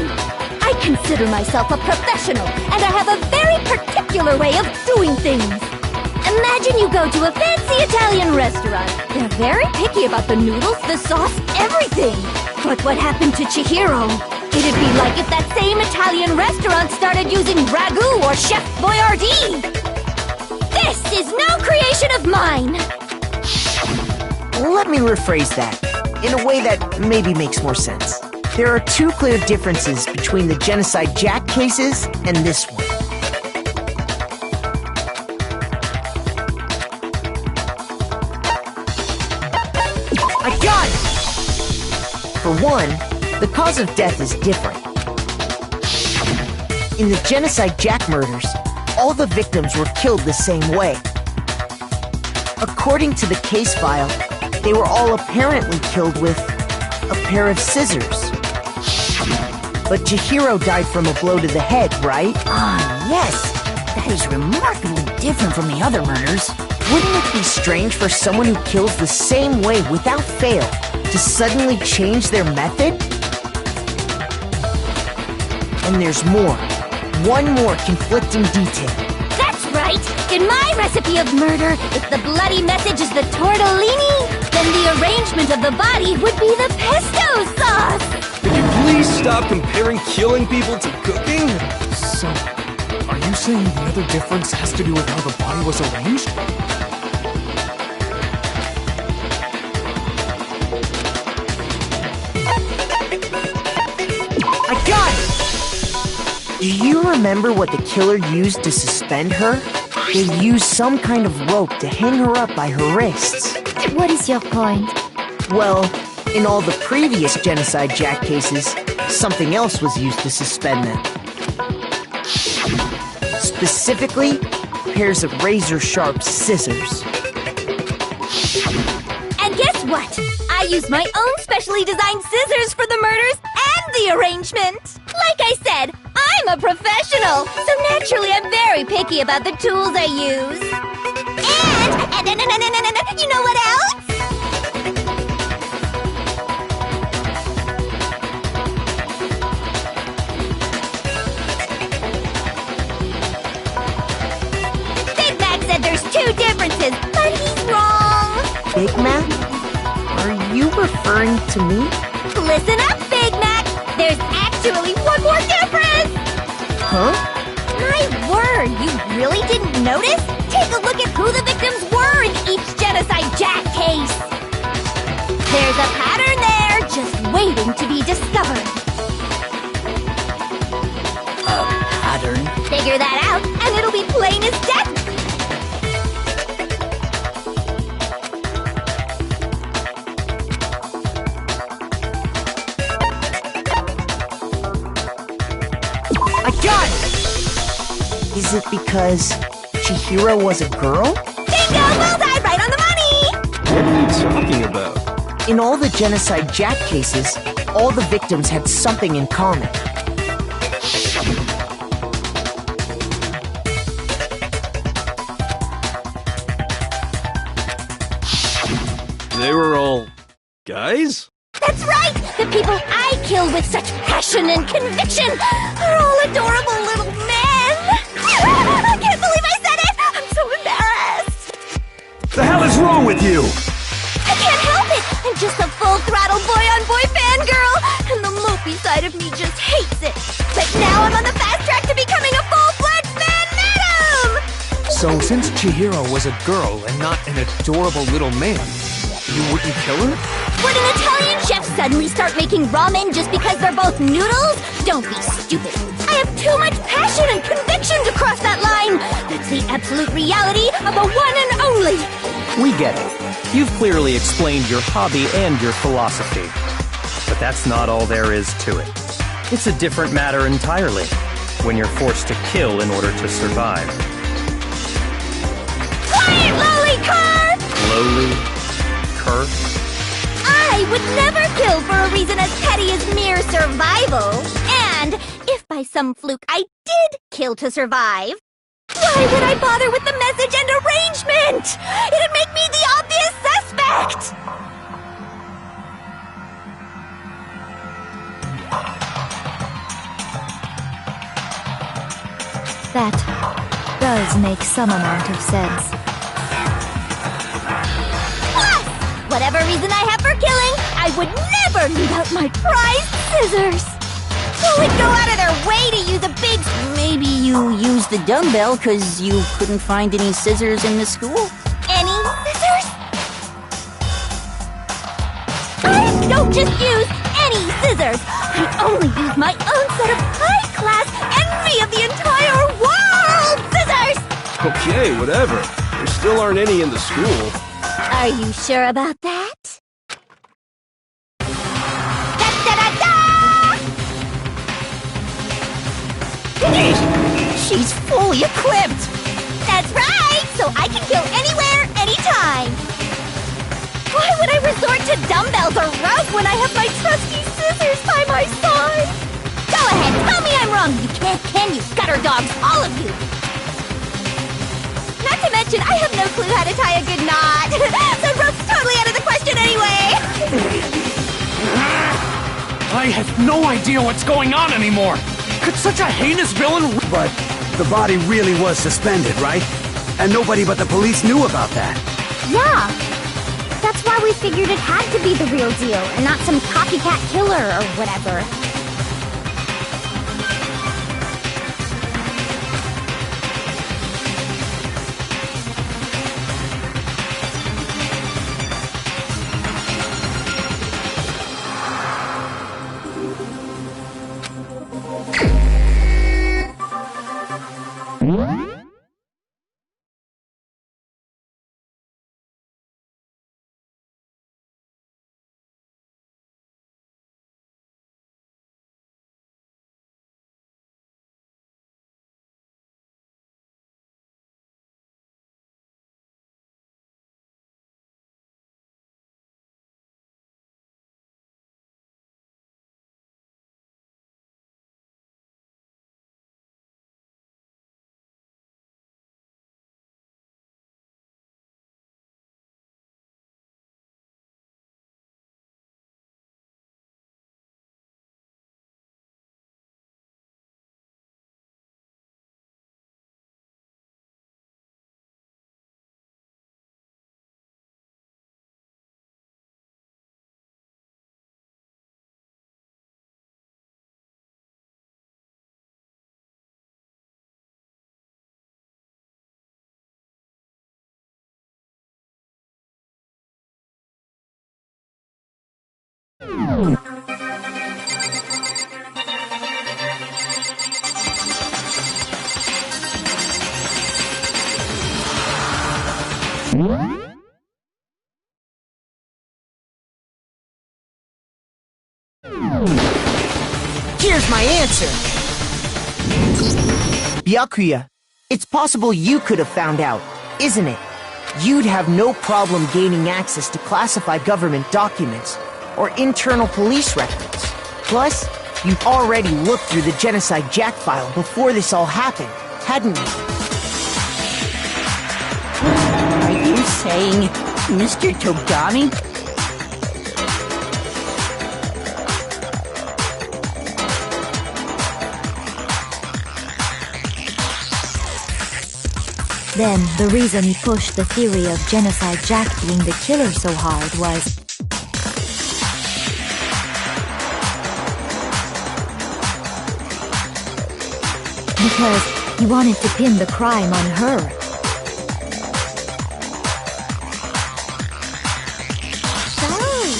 I consider myself a professional, and I have a very particular way of doing things. Imagine you go to a fancy Italian restaurant. They're very picky about the noodles, the sauce, everything. But what happened to Chihiro? It'd be like if that same Italian restaurant started using ragu or Chef Boyardee. This is no creation of mine. Let me rephrase that, in a way that maybe makes more sense. There are two clear differences between the Genocide Jack cases and this one. I got it! For one, the cause of death is different. In the Genocide Jack murders, all the victims were killed the same way. According to the case file, they were all apparently killed with a pair of scissors. But Chihiro died from a blow to the head, right? Ah, yes. That is remarkably different from the other murders. Wouldn't it be strange for someone who kills the same way without fail to suddenly change their method? And there's more. One more conflicting detail. That's right! In my recipe of murder, if the bloody message is the tortellini, then the arrangement of the body would be the pesto sauce! Could you please stop comparing killing people to cooking? So, are you saying saying the other difference has to do with how the body was arranged? I got it! Do you remember what the killer used to suspend her? They used some kind of rope to hang her up by her wrists. What is your point? Well, in all the previous Genocide Jack cases, something else was used to suspend them. Specifically, pairs of razor-sharp scissors. And guess what? I used my own specially designed scissors for the murders and the arrangement. Like I said, I'm a professional, so naturally I'm very picky about the tools I use. And you know what else? Big Mac said there's two differences, but he's wrong. Big Mac? Are you referring to me? Listen up, Big Mac. There's actually one more difference. Huh? My word, you really didn't notice? Take a look at who the victims were in each Genocide Jack case. There's a pattern there, just waiting to be discovered. A pattern? Figure that out, and it'll be plain as death. I got it! Is it because Chihiro was a girl? Bingo! Bullseye! Right on the money! What are you talking about? In all the Genocide Jack cases, all the victims had something in common. They were all guys? That's right! The people I kill with such passion and conviction are all adorable little men! I can't believe I said it! I'm so embarrassed! The hell is wrong with you? I can't help it! I'm just a full-throttle boy-on-boy fangirl, and the mopey side of me just hates it. But now I'm on the fast track to becoming a full-fledged fan madam! So since Chihiro was a girl and not an adorable little man, you wouldn't kill her? Would an Italian chef suddenly start making ramen just because they're both noodles? Don't be stupid. I have too much passion and conviction to cross that line. That's the absolute reality of a one and only. We get it. You've clearly explained your hobby and your philosophy. But that's not all there is to it. It's a different matter entirely, when you're forced to kill in order to survive. Quiet, lowly cur! Lowly? Cur? I would never kill for a reason as petty as mere survival. And if by some fluke I did kill to survive, why would I bother with the message and arrangement? It'd make me the obvious suspect! That does make some amount of sense. Plus, whatever reason I have for killing, I would never leave out my prized scissors! Who would go out of their way to use a big... Maybe you used the dumbbell because you couldn't find any scissors in the school? Any scissors? I don't just use any scissors! I only use my own set of high-class, envy of the entire world scissors! Okay, whatever. There still aren't any in the school. Are you sure about that? She's fully equipped! That's right! So I can kill anywhere, anytime! Why would I resort to dumbbells or rope when I have my trusty scissors by my side? Go ahead, tell me I'm wrong! You can't, can you? Gutter dogs, all of you! Not to mention, I have no clue how to tie a good knot! So rope's totally out of the question anyway! I have no idea what's going on anymore! Could such a heinous villain... But the body really was suspended, right? And nobody but the police knew about that. Yeah! That's why we figured it had to be the real deal, and not some copycat killer or whatever. Here's my answer! Byakuya, it's possible you could have found out, isn't it? You'd have no problem gaining access to classified government documents or internal police records. Plus, you've already looked through the Genocide Jack file before this all happened, hadn't you? Are you saying Mr. Togami? Then, the reason he pushed the theory of Genocide Jack being the killer so hard was because he wanted to pin the crime on her. So,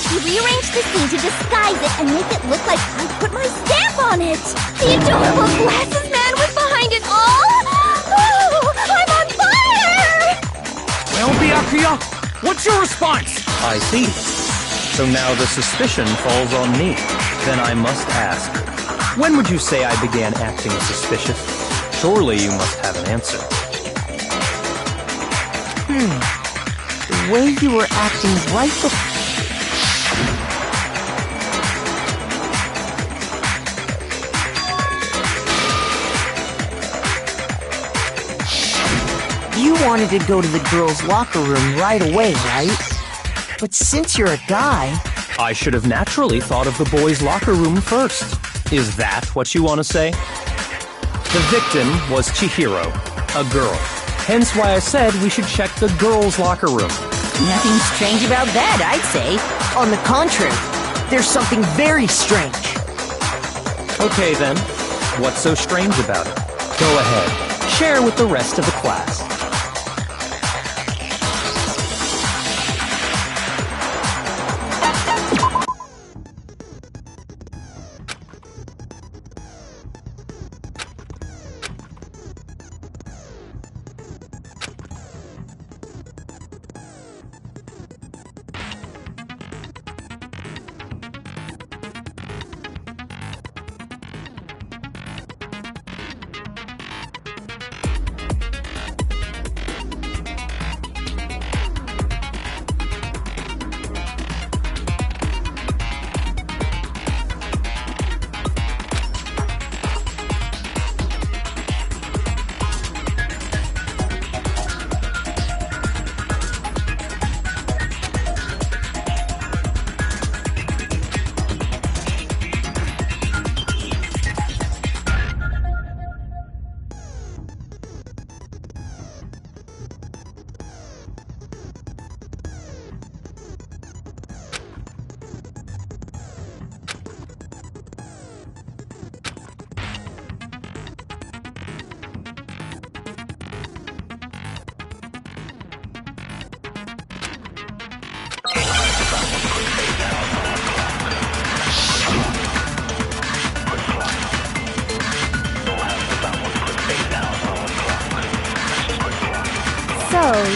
he rearranged the scene to disguise it and make it look like I put my stamp on it! The adorable glasses man was behind it all! Oh, I'm on fire! Well, Byakuya, what's your response? I see. So now the suspicion falls on me. Then I must ask, when would you say I began acting suspicious? Surely you must have an answer. The way you were acting right before... You wanted to go to the girls' locker room right away, right? But since you're a guy... I should have naturally thought of the boys' locker room first. Is that what you want to say? The victim was Chihiro, a girl. Hence why I said we should check the girls' locker room. Nothing strange about that, I'd say. On the contrary, there's something very strange. Okay then, what's so strange about it? Go ahead, share with the rest of the class.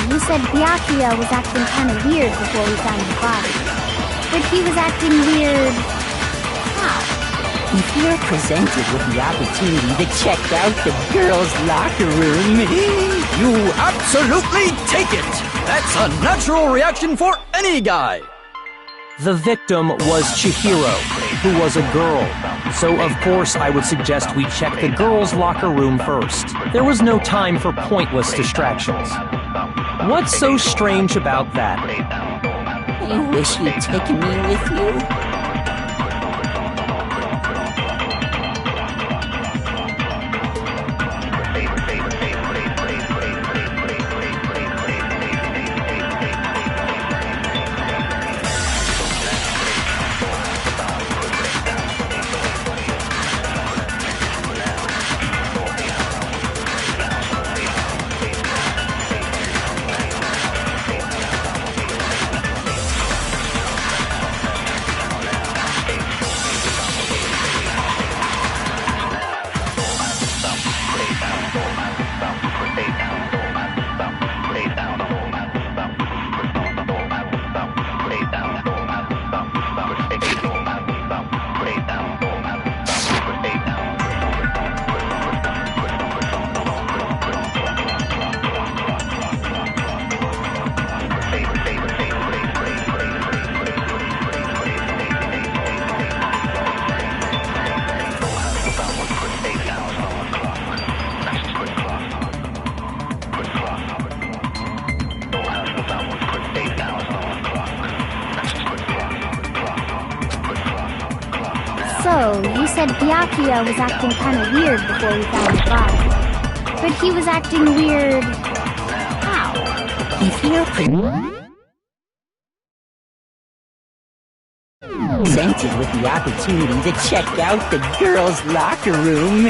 You said Byakuya was acting kind of weird before we found the body. But he was acting weird... how? If you're presented with the opportunity to check out the girls' locker room, you absolutely take it! That's a natural reaction for any guy! The victim was Chihiro, who was a girl. So of course I would suggest we check the girls' locker room first. There was no time for pointless distractions. What's so strange about that? I wish you'd taken me with you. So, you said Byakuya was acting kinda weird before we found the body. But he was acting weird... how? If you're presented with the opportunity to check out the girls' locker room,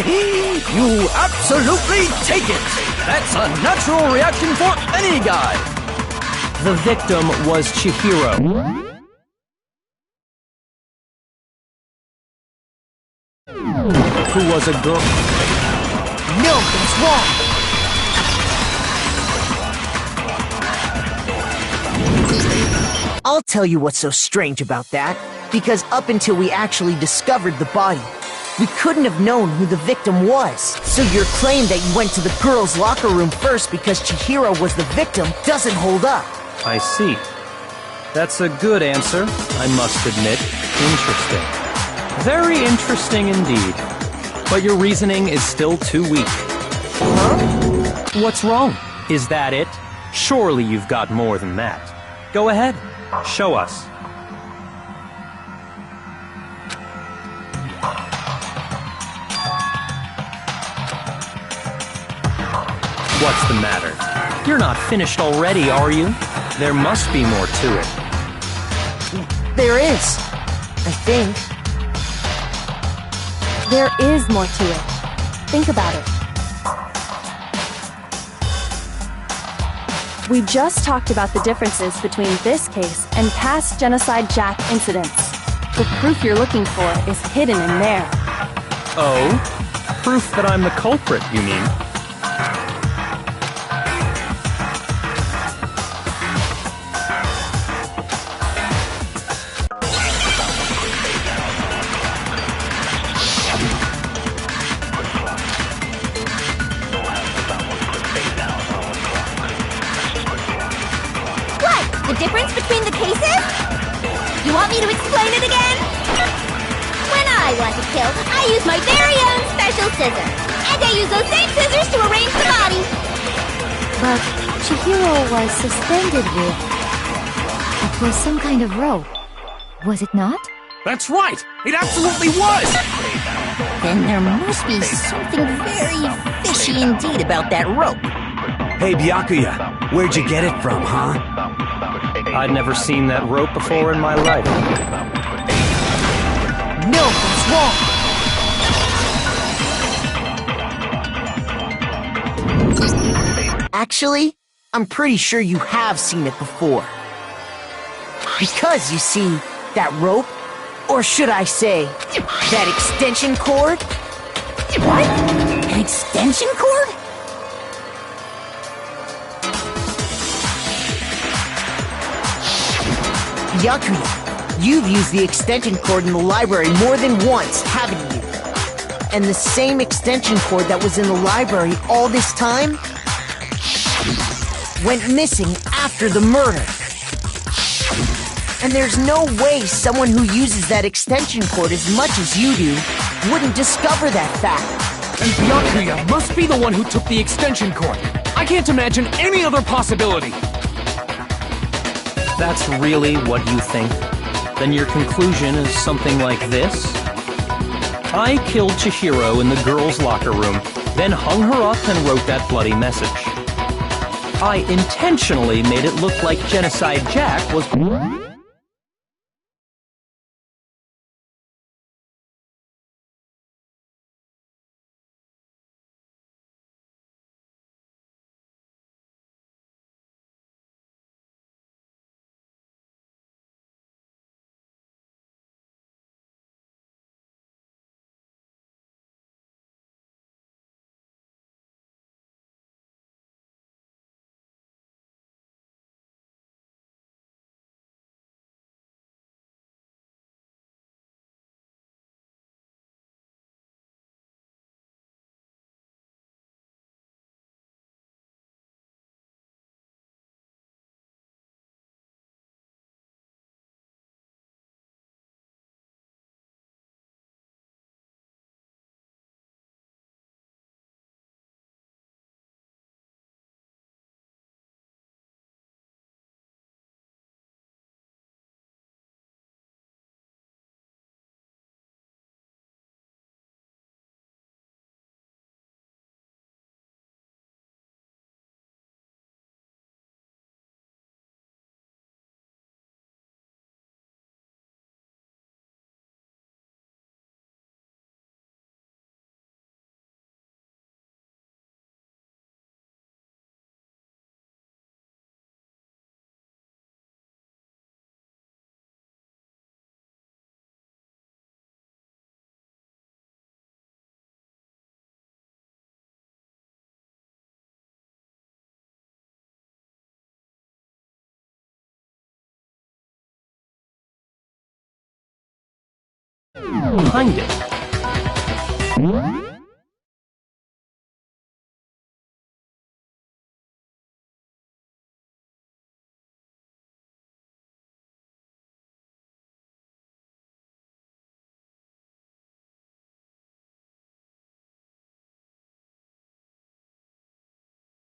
You absolutely take it! That's a natural reaction for any guy! The victim was Chihiro. Who was a girl. No, that's wrong! I'll tell you what's so strange about that. Because up until we actually discovered the body, we couldn't have known who the victim was. So your claim that you went to the girls' locker room first because Chihiro was the victim doesn't hold up. I see. That's a good answer, I must admit. Interesting. Very interesting indeed. But your reasoning is still too weak. Huh? What's wrong? Is that it? Surely you've got more than that. Go ahead. Show us. What's the matter? You're not finished already, are you? There must be more to it. There is. I think. There is more to it. Think about it. We just talked about the differences between this case and past Genocide Jack incidents. The proof you're looking for is hidden in there. Oh? Proof that I'm the culprit, you mean? The difference between the cases? You want me to explain it again? When I want to kill, I use my very own special scissors. And I use those same scissors to arrange the body. But Chihiro was suspended with some kind of rope. Was it not? That's right! It absolutely was! Then there must be something very fishy indeed about that rope. Hey, Byakuya, where'd you get it from, huh? I'd never seen that rope before in my life. No, that's wrong! Actually, I'm pretty sure you have seen it before. Because, you see, that rope, or should I say, that extension cord? What? An extension cord? Byakuya, you've used the extension cord in the library more than once, haven't you? And the same extension cord that was in the library all this time went missing after the murder. And there's no way someone who uses that extension cord as much as you do wouldn't discover that fact. And Byakuya must be the one who took the extension cord. I can't imagine any other possibility. That's really what you think? Then your conclusion is something like this? I killed Chihiro in the girls' locker room, then hung her up and wrote that bloody message. I intentionally made it look like Genocide Jack was... behind it.